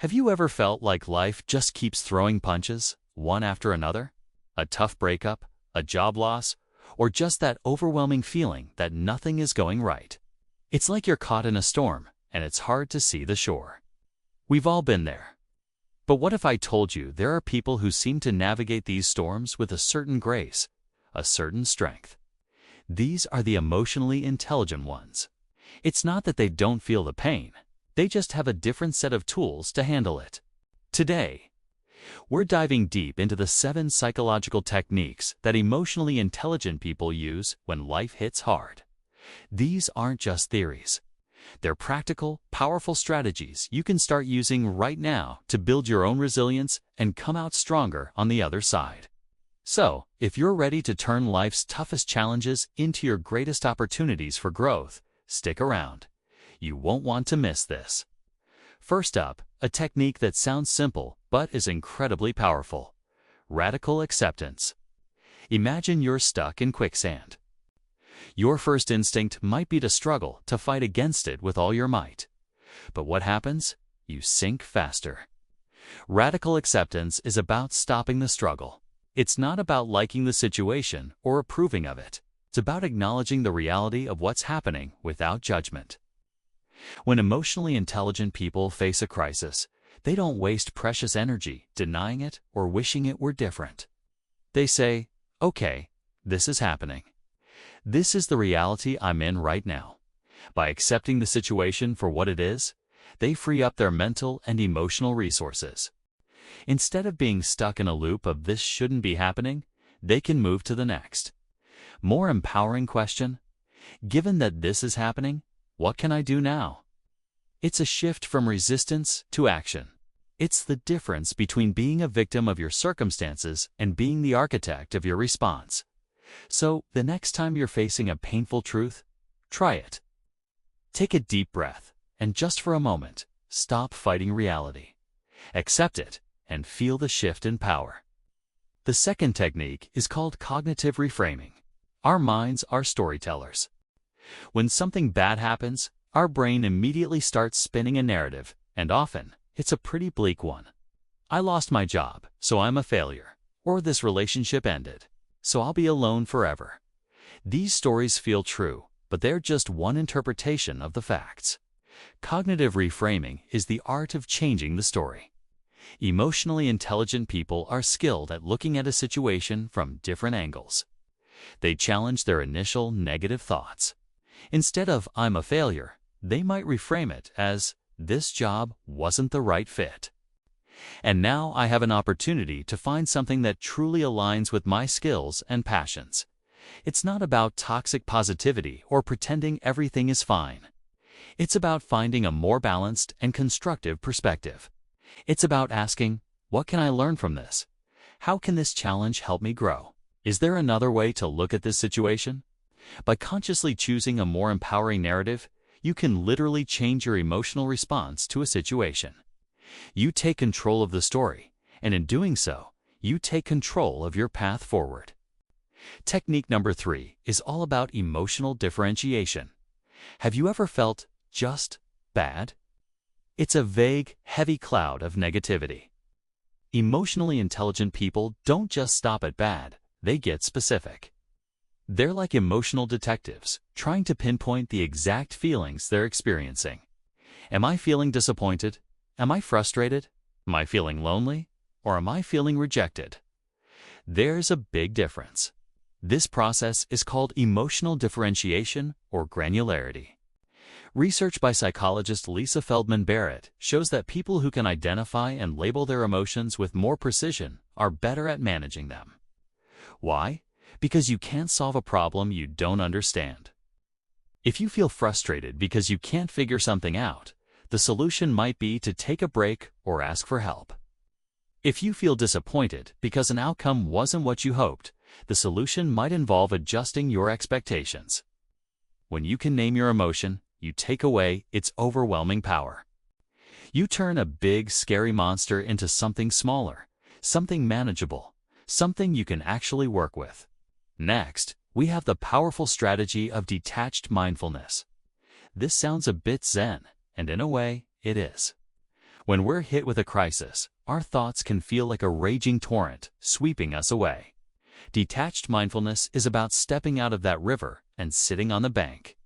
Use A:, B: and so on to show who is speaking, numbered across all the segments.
A: Have you ever felt like life just keeps throwing punches, one after another? A tough breakup, a job loss, or just that overwhelming feeling that nothing is going right? It's like you're caught in a storm, and it's hard to see the shore. We've all been there. But what if I told you there are people who seem to navigate these storms with a certain grace, a certain strength? These are the emotionally intelligent ones. It's not that they don't feel the pain. They just have a different set of tools to handle it. Today, we're diving deep into the 7 psychological techniques that emotionally intelligent people use when life hits hard. These aren't just theories. They're practical, powerful strategies you can start using right now to build your own resilience and come out stronger on the other side. So, if you're ready to turn life's toughest challenges into your greatest opportunities for growth, stick around. You won't want to miss this. First up, a technique that sounds simple but is incredibly powerful: radical acceptance. Imagine you're stuck in quicksand. Your first instinct might be to struggle, to fight against it with all your might. But what happens? You sink faster. Radical acceptance is about stopping the struggle. It's not about liking the situation or approving of it. It's about acknowledging the reality of what's happening without judgment. When emotionally intelligent people face a crisis, they don't waste precious energy denying it or wishing it were different. They say, "Okay, this is happening. This is the reality I'm in right now." By accepting the situation for what it is, they free up their mental and emotional resources. Instead of being stuck in a loop of "this shouldn't be happening," they can move to the next, more empowering question: given that this is happening, what can I do now? It's a shift from resistance to action. It's the difference between being a victim of your circumstances and being the architect of your response. So, the next time you're facing a painful truth, try it. Take a deep breath, and just for a moment, stop fighting reality. Accept it, and feel the shift in power. The second technique is called cognitive reframing. Our minds are storytellers. When something bad happens, our brain immediately starts spinning a narrative, and often, it's a pretty bleak one. I lost my job, so I'm a failure. Or this relationship ended, so I'll be alone forever. These stories feel true, but they're just one interpretation of the facts. Cognitive reframing is the art of changing the story. Emotionally intelligent people are skilled at looking at a situation from different angles. They challenge their initial negative thoughts. Instead of "I'm a failure," they might reframe it as "this job wasn't the right fit. And now I have an opportunity to find something that truly aligns with my skills and passions." It's not about toxic positivity or pretending everything is fine. It's about finding a more balanced and constructive perspective. It's about asking, what can I learn from this? How can this challenge help me grow? Is there another way to look at this situation? By consciously choosing a more empowering narrative, you can literally change your emotional response to a situation. You take control of the story, and in doing so, you take control of your path forward. Technique number 3 is all about emotional differentiation. Have you ever felt just bad? It's a vague, heavy cloud of negativity. Emotionally intelligent people don't just stop at bad, they get specific. They're like emotional detectives, trying to pinpoint the exact feelings they're experiencing. Am I feeling disappointed? Am I frustrated? Am I feeling lonely? Or am I feeling rejected? There's a big difference. This process is called emotional differentiation or granularity. Research by psychologist Lisa Feldman Barrett shows that people who can identify and label their emotions with more precision are better at managing them. Why? Because you can't solve a problem you don't understand. If you feel frustrated because you can't figure something out, the solution might be to take a break or ask for help. If you feel disappointed because an outcome wasn't what you hoped, the solution might involve adjusting your expectations. When you can name your emotion, you take away its overwhelming power. You turn a big, scary monster into something smaller, something manageable, something you can actually work with. Next, we have the powerful strategy of detached mindfulness. This sounds a bit zen, and in a way, it is. When we're hit with a crisis, our thoughts can feel like a raging torrent, sweeping us away. Detached mindfulness is about stepping out of that river and sitting on the bank.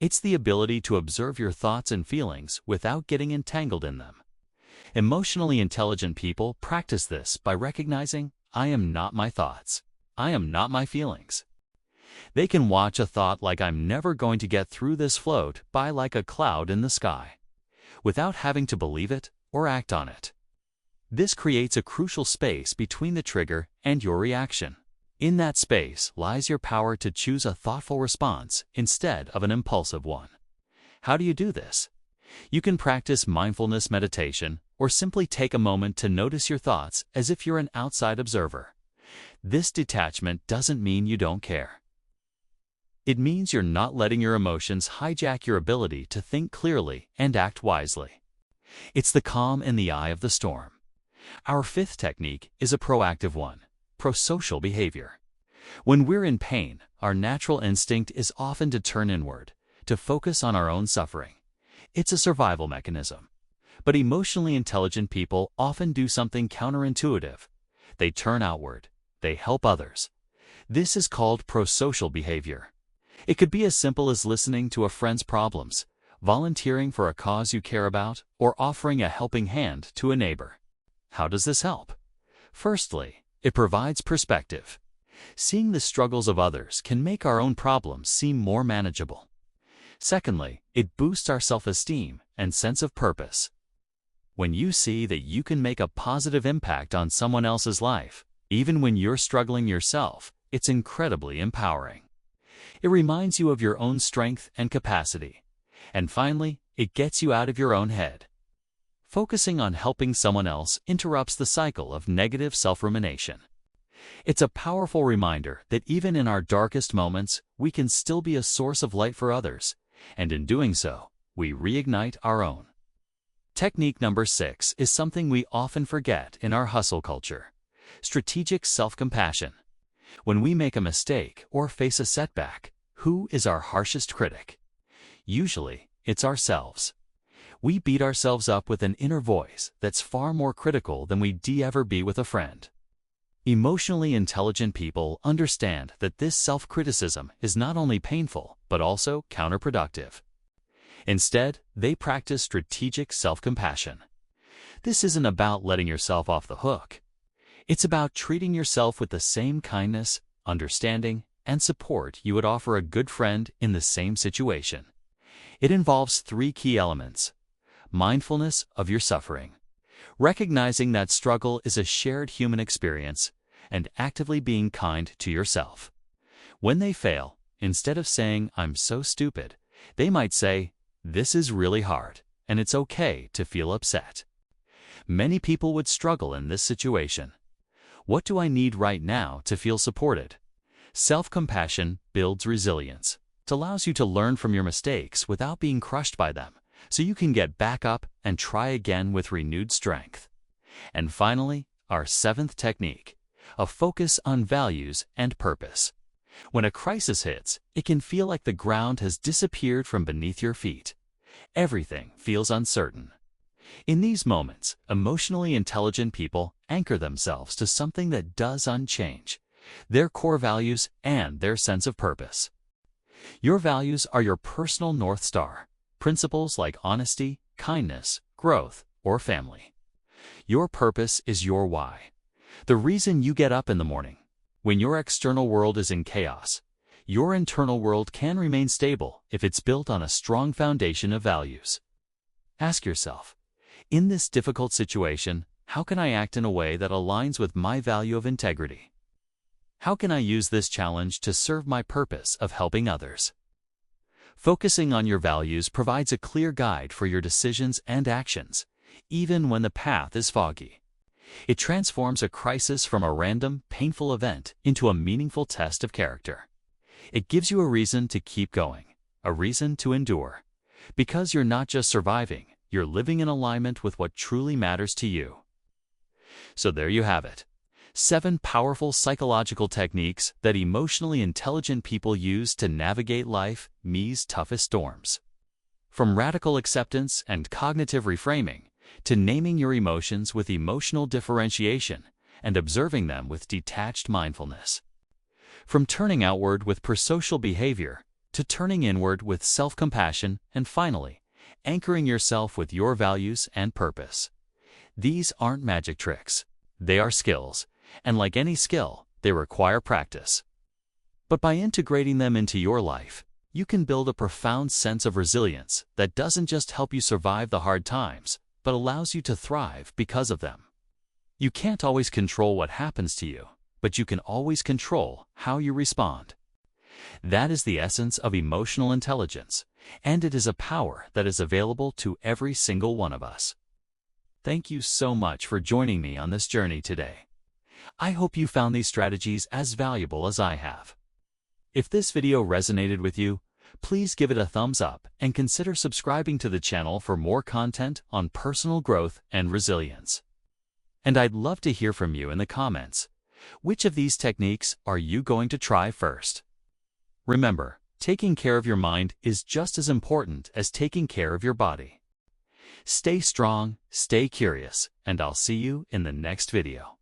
A: It's the ability to observe your thoughts and feelings without getting entangled in them. Emotionally intelligent people practice this by recognizing, I am not my thoughts. I am not my feelings. They can watch a thought like I'm never going to get through this float by like a cloud in the sky, without having to believe it or act on it. This creates a crucial space between the trigger and your reaction. In that space lies your power to choose a thoughtful response instead of an impulsive one. How do you do this? You can practice mindfulness meditation or simply take a moment to notice your thoughts as if you're an outside observer. This detachment doesn't mean you don't care. It means you're not letting your emotions hijack your ability to think clearly and act wisely. It's the calm in the eye of the storm. Our fifth technique is a proactive one, prosocial behavior. When we're in pain, our natural instinct is often to turn inward, to focus on our own suffering. It's a survival mechanism. But emotionally intelligent people often do something counterintuitive. They turn outward. They help others. This is called prosocial behavior. It could be as simple as listening to a friend's problems, volunteering for a cause you care about, or offering a helping hand to a neighbor. How does this help? Firstly, it provides perspective. Seeing the struggles of others can make our own problems seem more manageable. Secondly, it boosts our self-esteem and sense of purpose. When you see that you can make a positive impact on someone else's life, even when you're struggling yourself, it's incredibly empowering. It reminds you of your own strength and capacity. And finally, it gets you out of your own head. Focusing on helping someone else interrupts the cycle of negative self-rumination. It's a powerful reminder that even in our darkest moments, we can still be a source of light for others, and in doing so, we reignite our own. Technique number 6 is something we often forget in our hustle culture: strategic self-compassion. When we make a mistake or face a setback, who is our harshest critic? Usually, it's ourselves. We beat ourselves up with an inner voice that's far more critical than we'd ever be with a friend. Emotionally intelligent people understand that this self-criticism is not only painful, but also counterproductive. Instead, they practice strategic self-compassion. This isn't about letting yourself off the hook. It's about treating yourself with the same kindness, understanding, and support you would offer a good friend in the same situation. It involves 3 key elements: mindfulness of your suffering, recognizing that struggle is a shared human experience, and actively being kind to yourself. When they fail, instead of saying, "I'm so stupid," they might say, "This is really hard, and it's okay to feel upset." Many people would struggle in this situation. What do I need right now to feel supported? Self-compassion builds resilience. It allows you to learn from your mistakes without being crushed by them, so you can get back up and try again with renewed strength. And finally, our 7th technique, a focus on values and purpose. When a crisis hits, it can feel like the ground has disappeared from beneath your feet. Everything feels uncertain. In these moments, emotionally intelligent people anchor themselves to something that does unchange: their core values and their sense of purpose. Your values are your personal North Star, principles like honesty, kindness, growth, or family. Your purpose is your why, the reason you get up in the morning. When your external world is in chaos, your internal world can remain stable if it's built on a strong foundation of values. Ask yourself, in this difficult situation, how can I act in a way that aligns with my value of integrity? How can I use this challenge to serve my purpose of helping others? Focusing on your values provides a clear guide for your decisions and actions, even when the path is foggy. It transforms a crisis from a random, painful event into a meaningful test of character. It gives you a reason to keep going, a reason to endure. Because you're not just surviving, you're living in alignment with what truly matters to you. So there you have it. 7 powerful psychological techniques that emotionally intelligent people use to navigate life's toughest storms. From radical acceptance and cognitive reframing to naming your emotions with emotional differentiation and observing them with detached mindfulness. From turning outward with prosocial behavior to turning inward with self-compassion, and finally, anchoring yourself with your values and purpose. These aren't magic tricks. They are skills, and like any skill, they require practice. But by integrating them into your life, you can build a profound sense of resilience that doesn't just help you survive the hard times, but allows you to thrive because of them. You can't always control what happens to you, but you can always control how you respond. That is the essence of emotional intelligence, and it is a power that is available to every single one of us. Thank you so much for joining me on this journey today. I hope you found these strategies as valuable as I have. If this video resonated with you, please give it a thumbs up and consider subscribing to the channel for more content on personal growth and resilience. And I'd love to hear from you in the comments. Which of these techniques are you going to try first? Remember, taking care of your mind is just as important as taking care of your body. Stay strong, stay curious, and I'll see you in the next video.